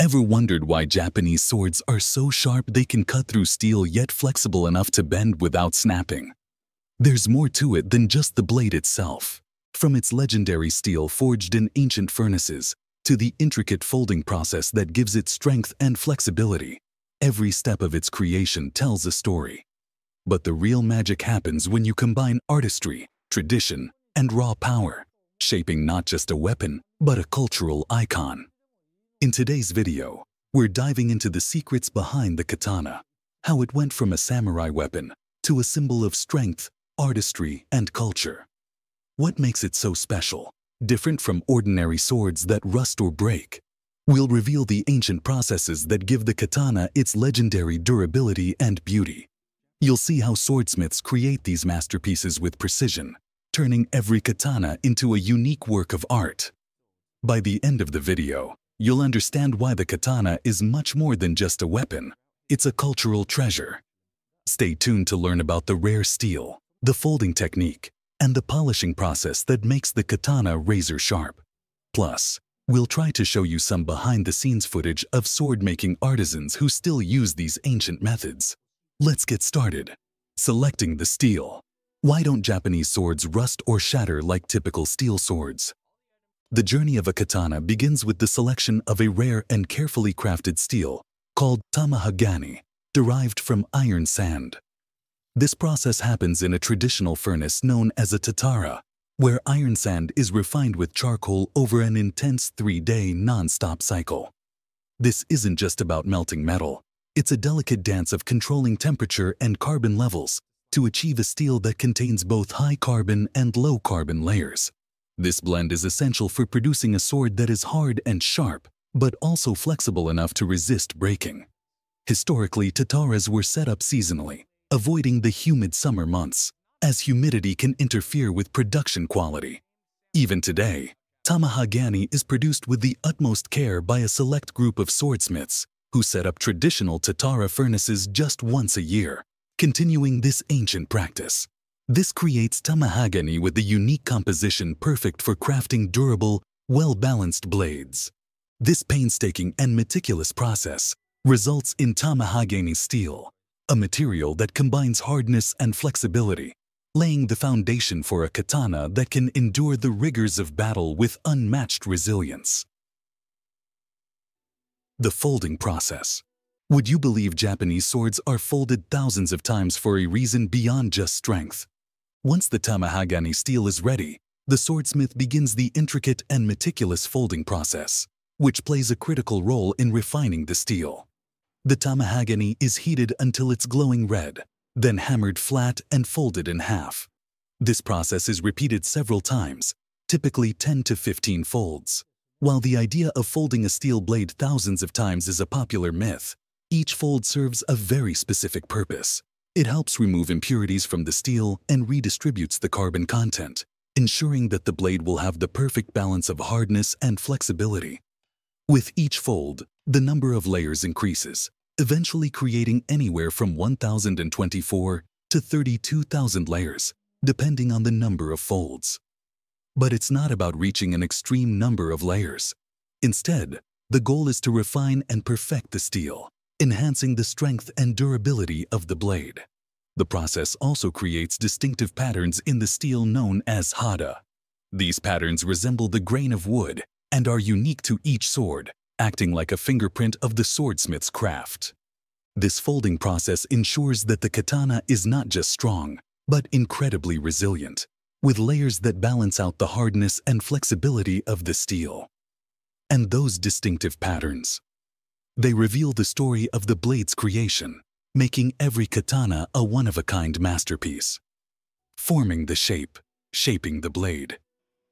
Ever wondered why Japanese swords are so sharp they can cut through steel yet flexible enough to bend without snapping? There's more to it than just the blade itself. From its legendary steel forged in ancient furnaces to the intricate folding process that gives it strength and flexibility, every step of its creation tells a story. But the real magic happens when you combine artistry, tradition, and raw power, shaping not just a weapon, but a cultural icon. In today's video, we're diving into the secrets behind the katana, how it went from a samurai weapon to a symbol of strength, artistry, and culture. What makes it so special, different from ordinary swords that rust or break? We'll reveal the ancient processes that give the katana its legendary durability and beauty. You'll see how swordsmiths create these masterpieces with precision, turning every katana into a unique work of art. By the end of the video, you'll understand why the katana is much more than just a weapon. It's a cultural treasure. Stay tuned to learn about the rare steel, the folding technique, and the polishing process that makes the katana razor sharp. Plus, we'll try to show you some behind-the-scenes footage of sword-making artisans who still use these ancient methods. Let's get started. Selecting the steel. Why don't Japanese swords rust or shatter like typical steel swords? The journey of a katana begins with the selection of a rare and carefully crafted steel called tamahagani, derived from iron sand. This process happens in a traditional furnace known as a tatara, where iron sand is refined with charcoal over an intense 3-day non-stop cycle. This isn't just about melting metal. It's a delicate dance of controlling temperature and carbon levels to achieve a steel that contains both high carbon and low carbon layers. This blend is essential for producing a sword that is hard and sharp, but also flexible enough to resist breaking. Historically, tataras were set up seasonally, avoiding the humid summer months, as humidity can interfere with production quality. Even today, tamahagani is produced with the utmost care by a select group of swordsmiths who set up traditional tatara furnaces just once a year, continuing this ancient practice. This creates tamahagani with a unique composition perfect for crafting durable, well-balanced blades. This painstaking and meticulous process results in tamahagani steel, a material that combines hardness and flexibility, laying the foundation for a katana that can endure the rigors of battle with unmatched resilience. The folding process. Would you believe Japanese swords are folded thousands of times for a reason beyond just strength? Once the tamahagani steel is ready, the swordsmith begins the intricate and meticulous folding process, which plays a critical role in refining the steel. The tamahagani is heated until it's glowing red, then hammered flat and folded in half. This process is repeated several times, typically 10 to 15 folds. While the idea of folding a steel blade thousands of times is a popular myth, each fold serves a very specific purpose. It helps remove impurities from the steel and redistributes the carbon content, ensuring that the blade will have the perfect balance of hardness and flexibility. With each fold, the number of layers increases, eventually creating anywhere from 1,024 to 32,000 layers, depending on the number of folds. But it's not about reaching an extreme number of layers. Instead, the goal is to refine and perfect the steel, enhancing the strength and durability of the blade. The process also creates distinctive patterns in the steel known as hada. These patterns resemble the grain of wood and are unique to each sword, acting like a fingerprint of the swordsmith's craft. This folding process ensures that the katana is not just strong, but incredibly resilient, with layers that balance out the hardness and flexibility of the steel. And those distinctive patterns, they reveal the story of the blade's creation, making every katana a one-of-a-kind masterpiece. Forming the shape, shaping the blade.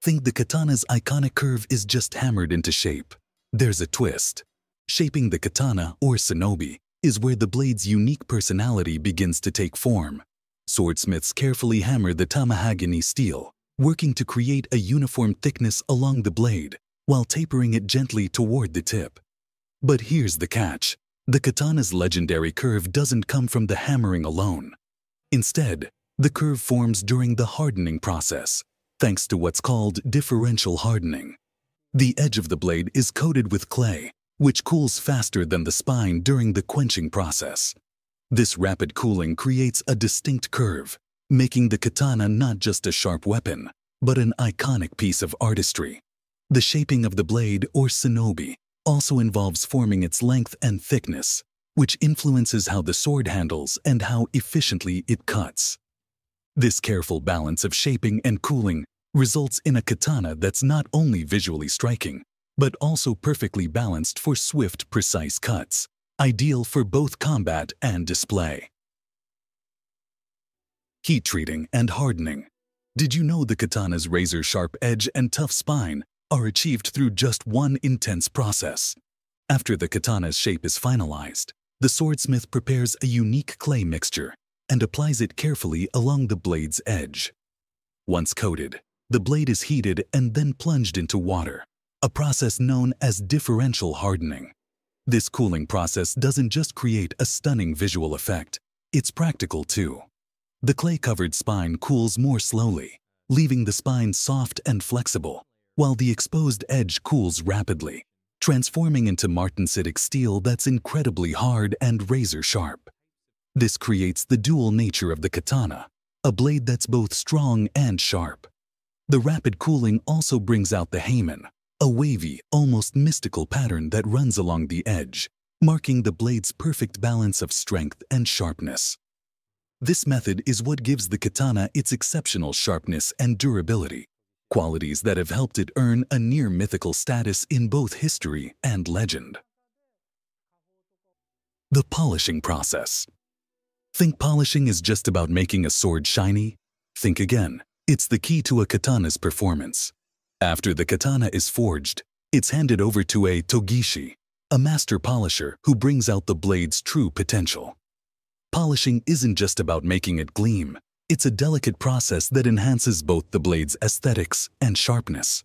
Think the katana's iconic curve is just hammered into shape. There's a twist. Shaping the katana, or shinobi, is where the blade's unique personality begins to take form. Swordsmiths carefully hammer the tamahagani steel, working to create a uniform thickness along the blade, while tapering it gently toward the tip. But here's the catch. The katana's legendary curve doesn't come from the hammering alone. Instead, the curve forms during the hardening process, thanks to what's called differential hardening. The edge of the blade is coated with clay, which cools faster than the spine during the quenching process. This rapid cooling creates a distinct curve, making the katana not just a sharp weapon, but an iconic piece of artistry. The shaping of the blade, or shinobi, also involves forming its length and thickness, which influences how the sword handles and how efficiently it cuts. This careful balance of shaping and cooling results in a katana that's not only visually striking, but also perfectly balanced for swift, precise cuts, ideal for both combat and display. Heat treating and hardening. Did you know the katana's razor-sharp edge and tough spine are achieved through just one intense process? After the katana's shape is finalized, the swordsmith prepares a unique clay mixture and applies it carefully along the blade's edge. Once coated, the blade is heated and then plunged into water, a process known as differential hardening. This cooling process doesn't just create a stunning visual effect, it's practical too. The clay-covered spine cools more slowly, leaving the spine soft and flexible, while the exposed edge cools rapidly, transforming into martensitic steel that's incredibly hard and razor-sharp. This creates the dual nature of the katana, a blade that's both strong and sharp. The rapid cooling also brings out the heimin, a wavy, almost mystical pattern that runs along the edge, marking the blade's perfect balance of strength and sharpness. This method is what gives the katana its exceptional sharpness and durability, qualities that have helped it earn a near-mythical status in both history and legend. The polishing process. Think polishing is just about making a sword shiny? Think again. It's the key to a katana's performance. After the katana is forged, it's handed over to a togishi, a master polisher who brings out the blade's true potential. Polishing isn't just about making it gleam. It's a delicate process that enhances both the blade's aesthetics and sharpness.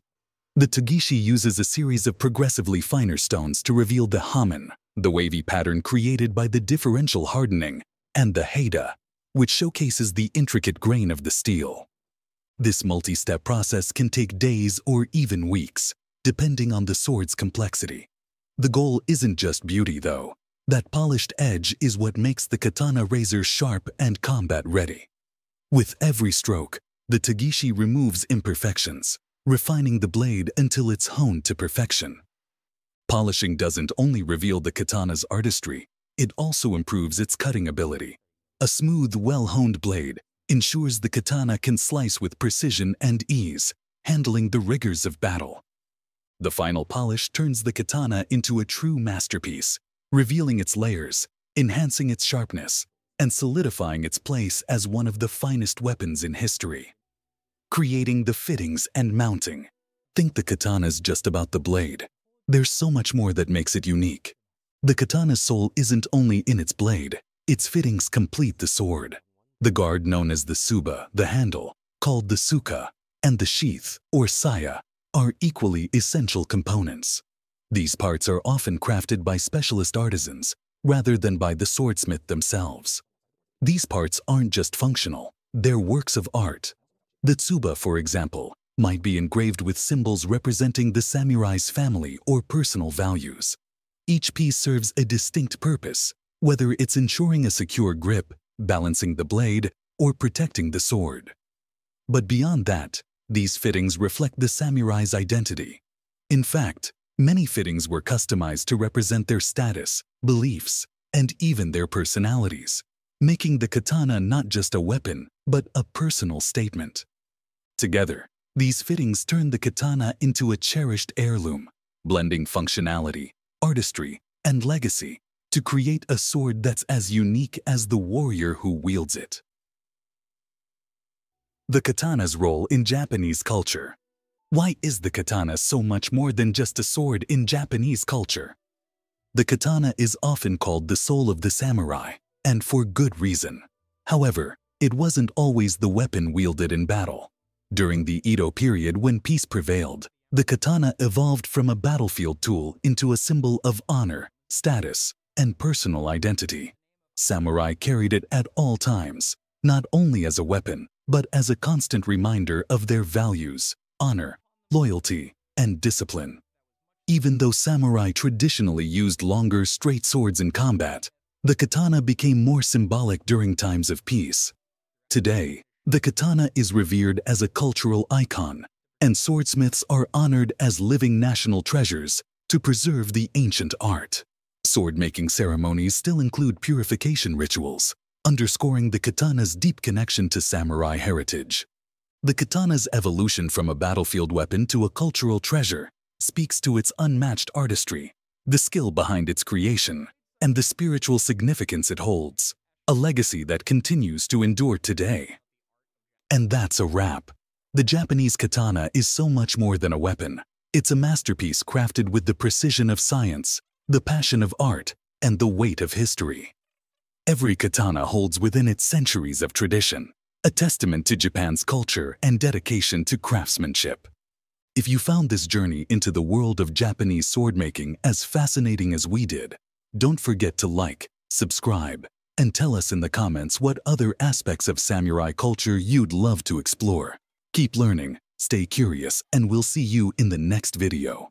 The togishi uses a series of progressively finer stones to reveal the hamen, the wavy pattern created by the differential hardening, and the heida, which showcases the intricate grain of the steel. This multi-step process can take days or even weeks, depending on the sword's complexity. The goal isn't just beauty, though. That polished edge is what makes the katana razor sharp and combat-ready. With every stroke, the togishi removes imperfections, refining the blade until it's honed to perfection. Polishing doesn't only reveal the katana's artistry, it also improves its cutting ability. A smooth, well-honed blade ensures the katana can slice with precision and ease, handling the rigors of battle. The final polish turns the katana into a true masterpiece, revealing its layers, enhancing its sharpness, and solidifying its place as one of the finest weapons in history. Creating the fittings and mounting. Think the katana's just about the blade. There's so much more that makes it unique. The katana's soul isn't only in its blade, its fittings complete the sword. The guard known as the tsuba, the handle, called the suka, and the sheath, or saya, are equally essential components. These parts are often crafted by specialist artisans, rather than by the swordsmith themselves. These parts aren't just functional, they're works of art. The tsuba, for example, might be engraved with symbols representing the samurai's family or personal values. Each piece serves a distinct purpose, whether it's ensuring a secure grip, balancing the blade, or protecting the sword. But beyond that, these fittings reflect the samurai's identity. In fact, many fittings were customized to represent their status, beliefs, and even their personalities, making the katana not just a weapon, but a personal statement. Together, these fittings turn the katana into a cherished heirloom, blending functionality, artistry, and legacy to create a sword that's as unique as the warrior who wields it. The katana's role in Japanese culture. Why is the katana so much more than just a sword in Japanese culture? The katana is often called the soul of the samurai, and for good reason. However, it wasn't always the weapon wielded in battle. During the Edo period, when peace prevailed, the katana evolved from a battlefield tool into a symbol of honor, status, and personal identity. Samurai carried it at all times, not only as a weapon, but as a constant reminder of their values, honor, loyalty, and discipline. Even though samurai traditionally used longer, straight swords in combat, the katana became more symbolic during times of peace. Today, the katana is revered as a cultural icon, and swordsmiths are honored as living national treasures to preserve the ancient art. Sword-making ceremonies still include purification rituals, underscoring the katana's deep connection to samurai heritage. The katana's evolution from a battlefield weapon to a cultural treasure speaks to its unmatched artistry, the skill behind its creation, and the spiritual significance it holds, a legacy that continues to endure today. And that's a wrap. The Japanese katana is so much more than a weapon. It's a masterpiece crafted with the precision of science, the passion of art, and the weight of history. Every katana holds within it centuries of tradition, a testament to Japan's culture and dedication to craftsmanship. If you found this journey into the world of Japanese swordmaking as fascinating as we did, don't forget to like, subscribe, and tell us in the comments what other aspects of samurai culture you'd love to explore. Keep learning, stay curious, and we'll see you in the next video.